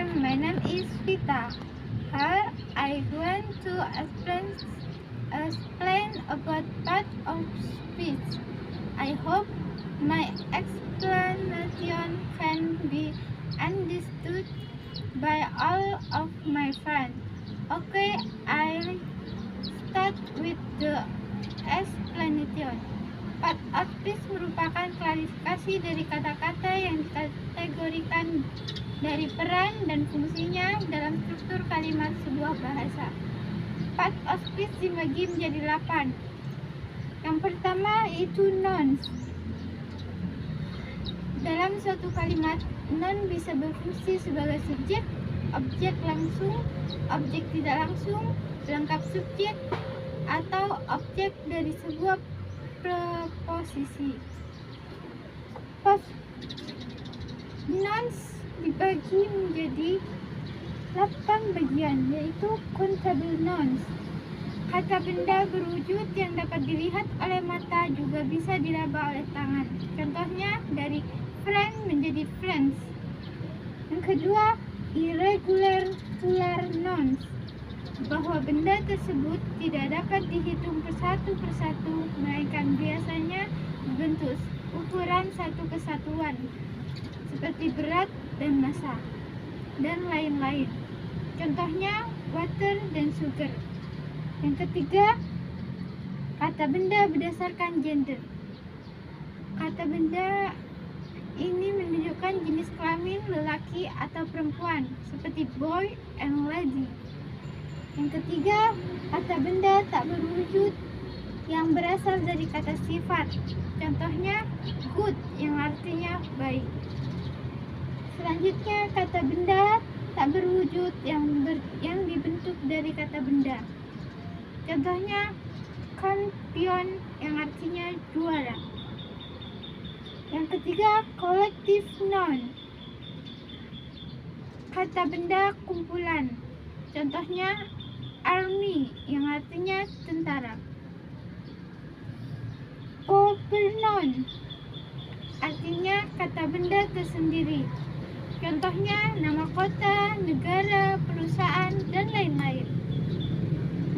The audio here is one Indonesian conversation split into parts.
everyone, my name is Vita. Here I want to explain about part of speech. I hope my explanation can be understood by all of my friends. Okay, I start with the explanation. Part of speech merupakan klarifikasi dari kata-kata yang dikategorikan dari peran dan fungsinya dalam struktur kalimat sebuah bahasa. Part of speech dibagi menjadi 8. Yang pertama itu nouns. Dalam suatu kalimat, noun bisa berfungsi sebagai subjek, objek langsung, objek tidak langsung, pelengkap subjek, atau objek dari sebuah preposisi. Nouns dibagi menjadi 8 bagian, yaitu countable nouns. Kata benda berwujud yang dapat dilihat oleh mata juga bisa diraba oleh tangan. Contohnya dari friend menjadi friends. Yang kedua, irregular nouns, bahwa benda tersebut tidak dapat dihitung persatu, melainkan biasanya berbentuk ukuran satu kesatuan, seperti berat dan massa, dan lain-lain. Contohnya water dan sugar. Yang ketiga, kata benda berdasarkan gender. Kata benda ini menunjukkan jenis kelamin lelaki atau perempuan, seperti boy and lady. Yang ketiga, kata benda tak berwujud yang berasal dari kata sifat. Contohnya good yang artinya baik. Selanjutnya, kata benda tak berwujud yang dibentuk dari kata benda. Contohnya champion yang artinya juara. Yang ketiga, collective noun, kata benda kumpulan. Contohnya army yang artinya tentara. Pronoun artinya kata benda tersendiri. Contohnya nama kota, negara, perusahaan, dan lain-lain.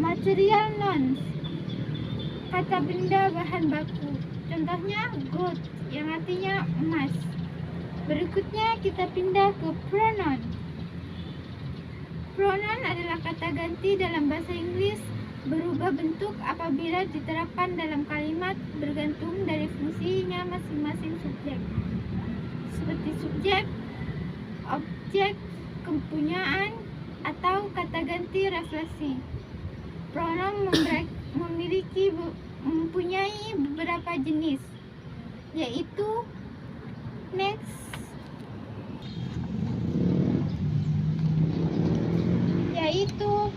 Material nouns, kata benda bahan baku. Contohnya gold yang artinya emas. Berikutnya kita pindah ke pronoun. Pronoun adalah kata ganti dalam bahasa Inggris, berubah bentuk apabila diterapkan dalam kalimat bergantung dari fungsinya masing-masing subjek, seperti subjek, objek, kepunyaan, atau kata ganti refleksi. Pronoun mempunyai beberapa jenis, yaitu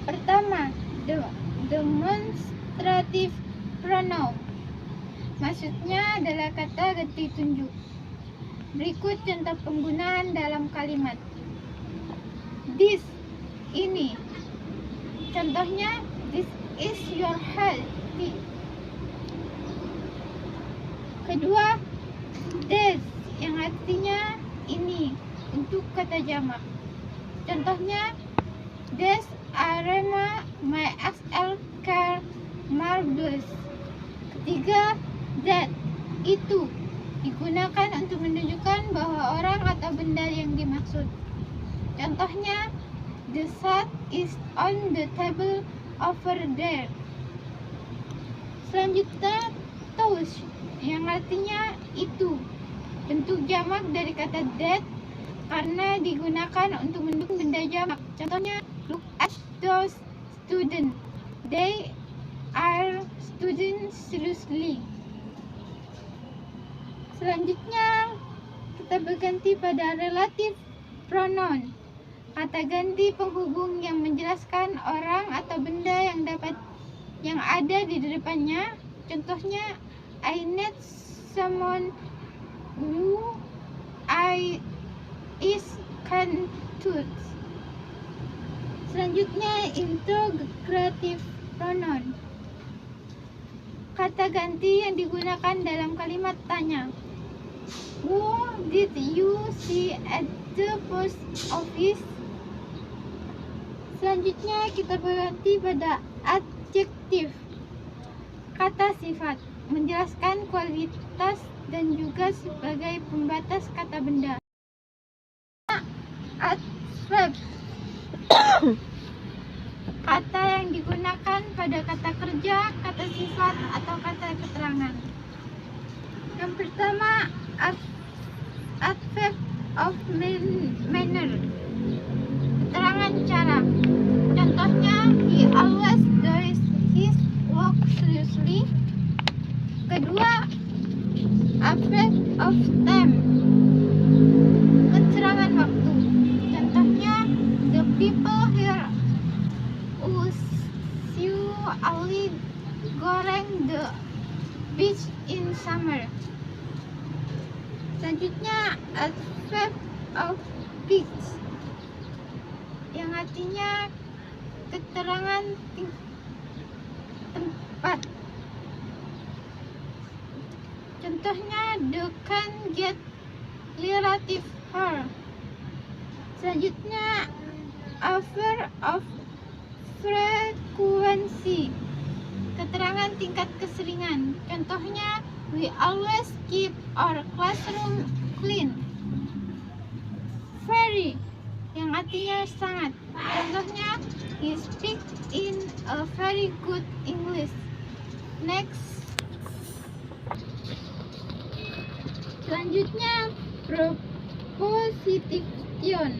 pertama, demonstrative pronoun. Maksudnya adalah kata ganti tunjuk. Berikut contoh penggunaan dalam kalimat. This, ini. Contohnya, this is your health. Kedua, this yang artinya ini untuk kata jamak. Contohnya, this aroma my XL car marvelous. Ketiga, that, itu, digunakan untuk menunjukkan bahwa orang atau benda yang dimaksud. Contohnya, the shot is on the table over there. Selanjutnya, those yang artinya itu, bentuk jamak dari kata that karena digunakan untuk mendukung benda jamak. Contohnya, look at those students, they are students seriously. Selanjutnya kita berganti pada relative pronoun, kata ganti penghubung yang menjelaskan orang atau benda yang ada di depannya. Contohnya, I need someone who is can touch. Selanjutnya, interrogative pronoun, kata ganti yang digunakan dalam kalimat tanya. Who did you see at the post office? Selanjutnya kita berhenti pada adjektif, kata sifat, menjelaskan kualitas dan juga sebagai pembatas kata benda. Adverb, kata yang digunakan pada kata kerja, kata sifat, atau kata keterangan. Yang pertama, adverb of manner, keterangan cara. Contohnya, he always does his work seriously. Kedua, adverb of time, keterangan waktu. Contohnya, the people here usually goreng the beach in summer. Selanjutnya, adverb of place, yang artinya keterangan tempat. Contohnya, the can get relative her. Selanjutnya, adverb of frequency, keterangan tingkat keseringan. Contohnya, we always keep our classroom clean. Very, yang artinya sangat. Contohnya, he speaks in a very good English. Next. Selanjutnya, preposition,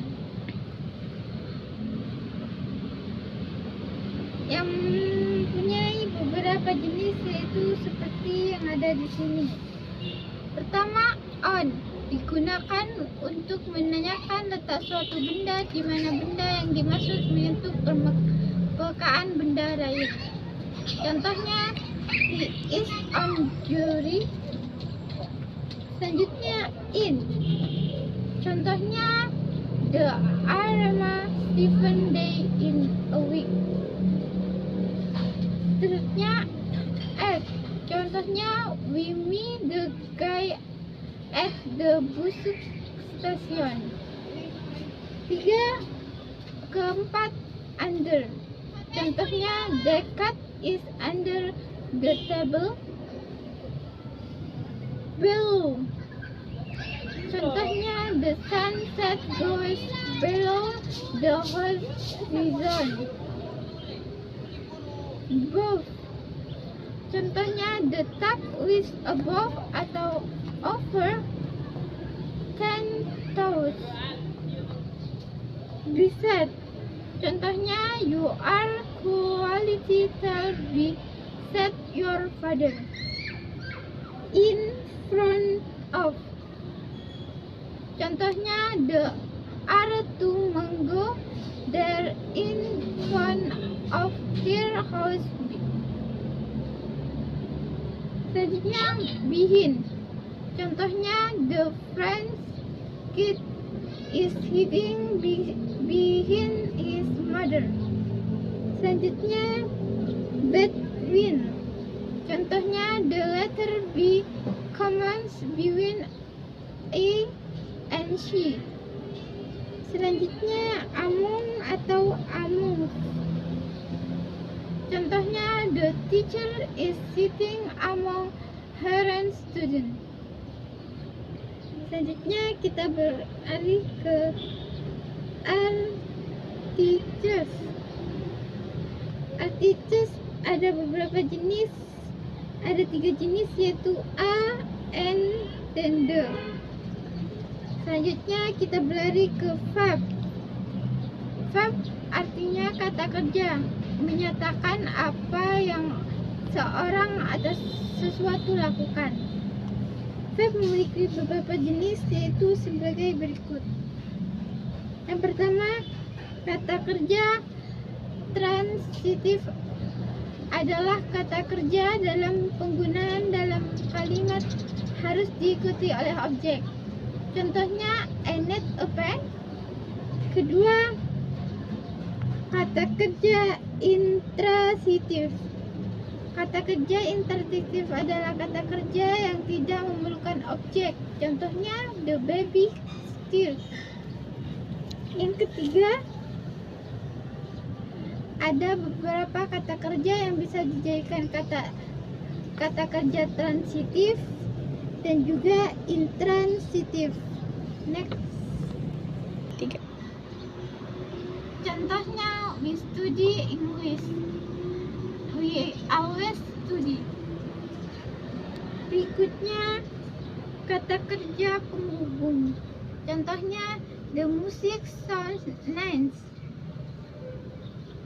yang mempunyai beberapa jenis, yaitu seperti yang ada di sini. Pertama, on, digunakan untuk menanyakan letak suatu benda di mana benda yang dimaksud menyentuh permukaan benda lain. Contohnya, he is on duty. Selanjutnya, in, contohnya, the are 7 days in a week. Selanjutnya, at, contohnya, we meet the guy at the bus station. Keempat, under, contohnya, the cat is under the table. Below, contohnya, the sunset goes below the horizon. Above, contohnya, the top is above atau over 10 toes. Beside, contohnya, you are quality tell beside your father. In front of, contohnya, the are two mango there in front of their house. Selanjutnya, behind, contohnya, the French kid is hiding behind his mother. Selanjutnya, between, contohnya, the letter B comes between A and C. Selanjutnya, among atau among, contohnya, the teacher is sitting among her students. Selanjutnya kita beralih ke articles. Articles ada beberapa jenis, ada 3 jenis, yaitu a, and, dan the. Selanjutnya kita berlari ke verb. Verb artinya kata kerja, menyatakan apa yang seorang atau sesuatu lakukan. Verb memiliki beberapa jenis, yaitu sebagai berikut. Yang pertama, kata kerja transitif adalah kata kerja dalam penggunaan dalam kalimat harus diikuti oleh objek. Contohnya, I need a pen. Kedua, kata kerja intransitif. Kata kerja intransitif adalah kata kerja yang tidak memerlukan objek. Contohnya, the baby still. Yang ketiga, ada beberapa kata kerja yang bisa dijadikan kata kerja transitif dan juga intransitif. Next. 3. Contohnya, we study English. We always study. Berikutnya, kata kerja penghubung. Contohnya, the music sounds nice.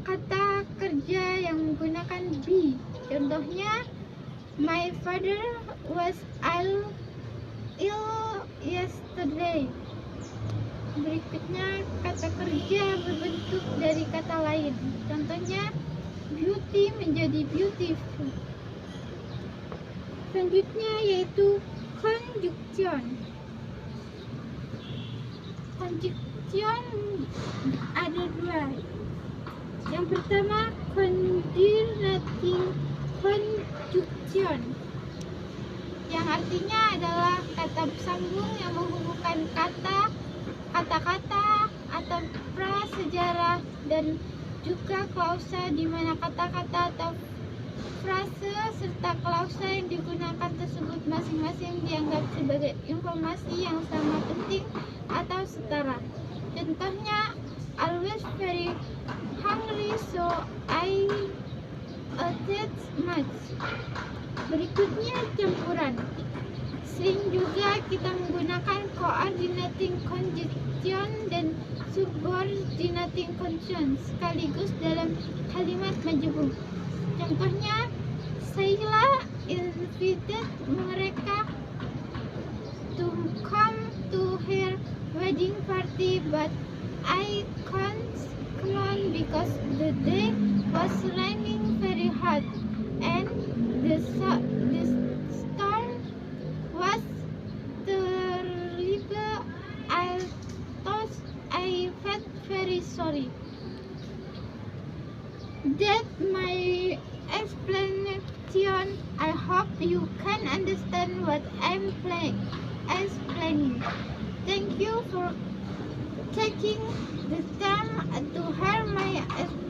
Kata kerja yang menggunakan be. Contohnya, my father was ill yesterday. Berikutnya, kata kerja berbentuk dari kata lain. Contohnya, beauty menjadi beautiful. Selanjutnya yaitu conjunction. Conjunction ada dua. Yang pertama, coordinating conjunction, yang artinya adalah kata sambung yang menghubungkan kata-kata atau prasejarah, dan juga klausa di mana kata-kata atau frase serta klausa yang digunakan tersebut masing-masing dianggap sebagai informasi yang sama penting atau setara. Contohnya, always very hungry so I ate much. Berikutnya, campuran. Sering juga kita menggunakan coordinating conjunction dan subordinating conjunction sekaligus dalam kalimat majemuk. Contohnya, Sheila invited mereka to come to her wedding party, but I can't come because the day was raining very hard and the storm was terrible. I thought I felt very sorry. That's my explanation. I hope you can understand what I'm explaining. Thank you for taking the time to hear my explanation.